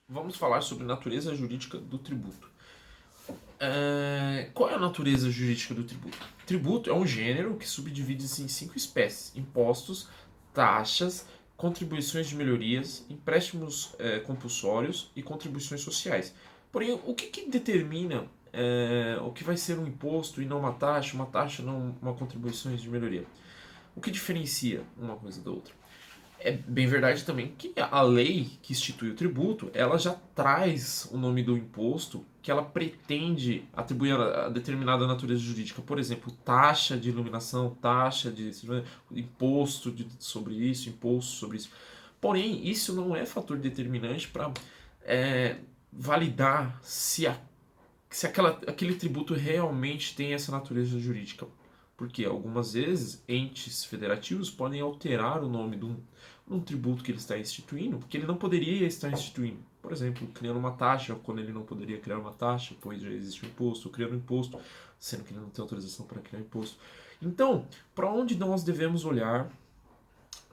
Vamos falar sobre natureza jurídica do tributo. Qual é a natureza jurídica do tributo? Tributo é um gênero que subdivide-se em 5 espécies: impostos, taxas, contribuições de melhorias, empréstimos compulsórios e contribuições sociais. Porém, o que determina o que vai ser um imposto e não uma taxa não uma contribuição de melhoria? O que diferencia uma coisa da outra? É bem verdade também que a lei que institui o tributo, ela já traz o nome do imposto que ela pretende atribuir a determinada natureza jurídica. Por exemplo, taxa de iluminação, taxa de imposto sobre isso, imposto sobre isso. Porém, isso não é fator determinante para validar se aquele tributo realmente tem essa natureza jurídica. Porque algumas vezes entes federativos podem alterar o nome de um tributo que ele está instituindo, porque ele não poderia estar instituindo. Por exemplo, criando uma taxa, quando ele não poderia criar uma taxa, pois já existe um imposto, criando um imposto, sendo que ele não tem autorização para criar imposto. Então, para onde nós devemos olhar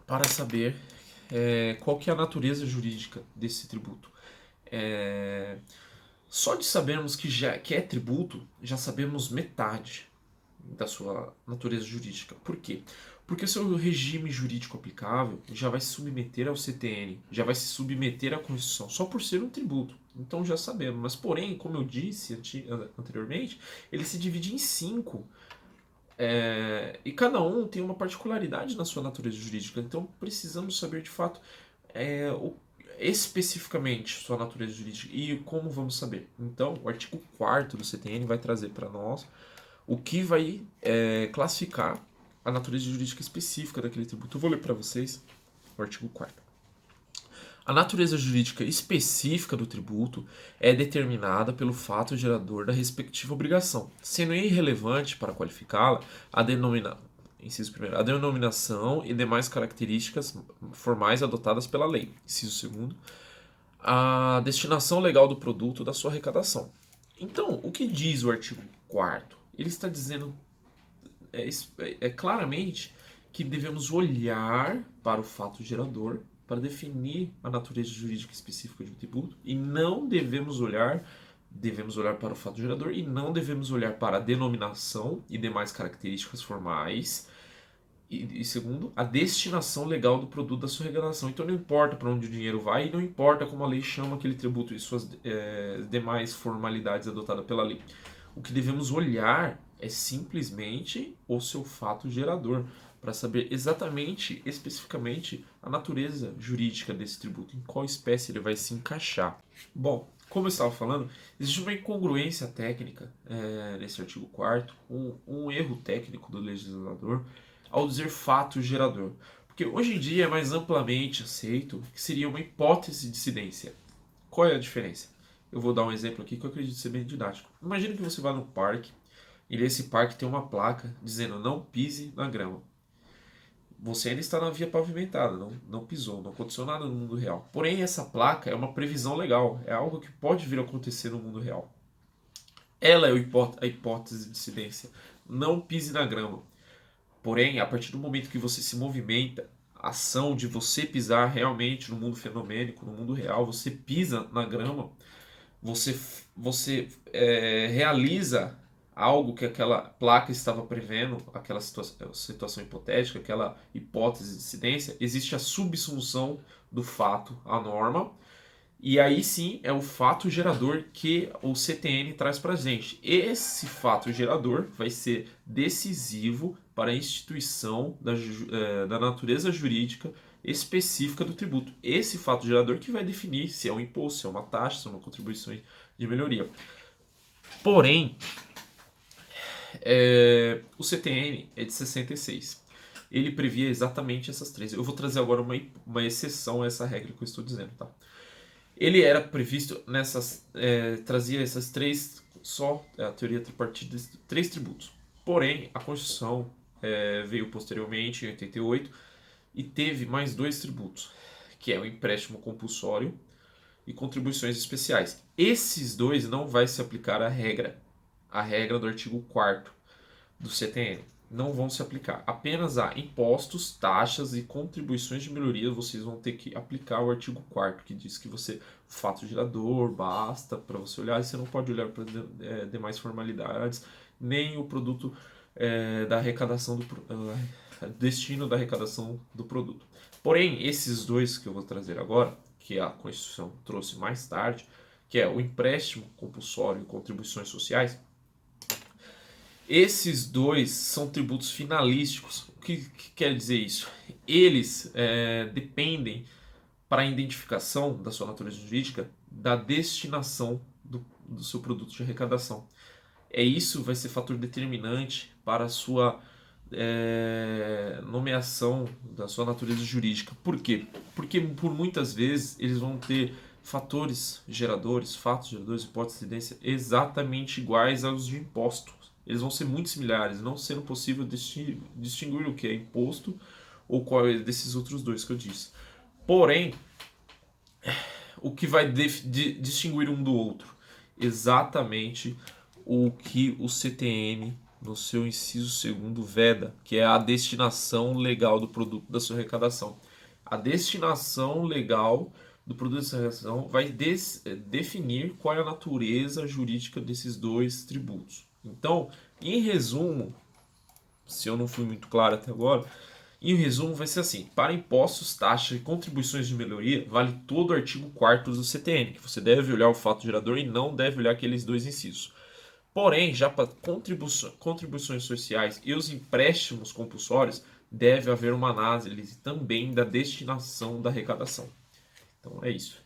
para saber qual que é a natureza jurídica desse tributo? É, Só de sabermos que é tributo, já sabemos metade da sua natureza jurídica. Por quê? Porque o seu regime jurídico aplicável já vai se submeter ao CTN, já vai se submeter à Constituição, só por ser um tributo. Então já sabemos. Mas, porém, como eu disse anteriormente, ele se divide em 5. E cada um tem uma particularidade na sua natureza jurídica. Então precisamos saber de fato especificamente sua natureza jurídica e como vamos saber. Então, o artigo 4º do CTN vai trazer para nós o que vai classificar a natureza jurídica específica daquele tributo. Eu vou ler para vocês o artigo 4º. A natureza jurídica específica do tributo é determinada pelo fato gerador da respectiva obrigação, sendo irrelevante para qualificá-la inciso primeiro, a denominação e demais características formais adotadas pela lei. Inciso segundo, a destinação legal do produto da sua arrecadação. Então, o que diz o artigo 4º? Ele está dizendo claramente que devemos olhar para o fato gerador para definir a natureza jurídica específica de um tributo e não devemos olhar para o fato gerador e não devemos olhar para a denominação e demais características formais e segundo, a destinação legal do produto da sua arrecadação. Então não importa para onde o dinheiro vai e não importa como a lei chama aquele tributo e suas demais formalidades adotadas pela lei. O que devemos olhar é simplesmente o seu fato gerador, para saber exatamente, especificamente, a natureza jurídica desse tributo, em qual espécie ele vai se encaixar. Bom, como eu estava falando, existe uma incongruência técnica nesse artigo 4º, um erro técnico do legislador ao dizer fato gerador. Porque hoje em dia é mais amplamente aceito que seria uma hipótese de incidência. Qual é a diferença? Eu vou dar um exemplo aqui que eu acredito ser bem didático. Imagina que você vai no parque e nesse parque tem uma placa dizendo não pise na grama. Você ainda está na via pavimentada, não pisou, não aconteceu nada no mundo real. Porém, essa placa é uma previsão legal, é algo que pode vir a acontecer no mundo real. Ela é a hipótese de incidência. Não pise na grama. Porém, a partir do momento que você se movimenta, a ação de você pisar realmente no mundo fenomênico, no mundo real, você pisa na grama, você realiza algo que aquela placa estava prevendo, aquela situação hipotética, aquela hipótese de incidência, existe a subsunção do fato à norma, e aí sim é o fato gerador que o CTN traz para a gente. Esse fato gerador vai ser decisivo para a instituição da natureza jurídica específica do tributo. Esse fato gerador que vai definir se é um imposto, se é uma taxa, se é uma contribuição de melhoria. Porém, o CTN é de 66. Ele previa exatamente essas três. Eu vou trazer agora uma exceção a essa regra que eu estou dizendo, tá? Ele era previsto trazia essas três, a teoria tripartida, três tributos. Porém, a Constituição veio posteriormente, em 88, e teve mais dois tributos, que é o empréstimo compulsório e contribuições especiais. Esses dois não vai se aplicar a regra do artigo 4º do CTN. não vão se aplicar. Apenas a impostos, taxas e contribuições de melhoria vocês vão ter que aplicar o artigo 4º, que diz que você, o fato gerador basta para você olhar, e você não pode olhar para demais formalidades, nem o produto da arrecadação destino da arrecadação do produto. Porém, esses dois que eu vou trazer agora, que a Constituição trouxe mais tarde, que é o empréstimo compulsório e contribuições sociais, esses dois são tributos finalísticos. O que quer dizer isso? Eles dependem, para a identificação da sua natureza jurídica, da destinação do seu produto de arrecadação. Isso vai ser fator determinante para a sua nomeação da sua natureza jurídica. Por quê? Porque por muitas vezes eles vão ter fatores geradores, fatos geradores, hipóteses de incidência exatamente iguais aos de imposto. Eles vão ser muito similares, não sendo possível distinguir o que é imposto ou qual é desses outros dois que eu disse. Porém, o que vai distinguir um do outro? Exatamente o que o CTN, no seu inciso 2º, veda, que é a destinação legal do produto da sua arrecadação. A destinação legal do produto da sua arrecadação vai definir qual é a natureza jurídica desses dois tributos. Então, em resumo, se eu não fui muito claro até agora, em resumo vai ser assim: para impostos, taxas e contribuições de melhoria, vale todo o artigo 4º do CTN, que você deve olhar o fato gerador e não deve olhar aqueles dois incisos. Porém, já para contribuições sociais e os empréstimos compulsórios, deve haver uma análise também da destinação da arrecadação. Então é isso.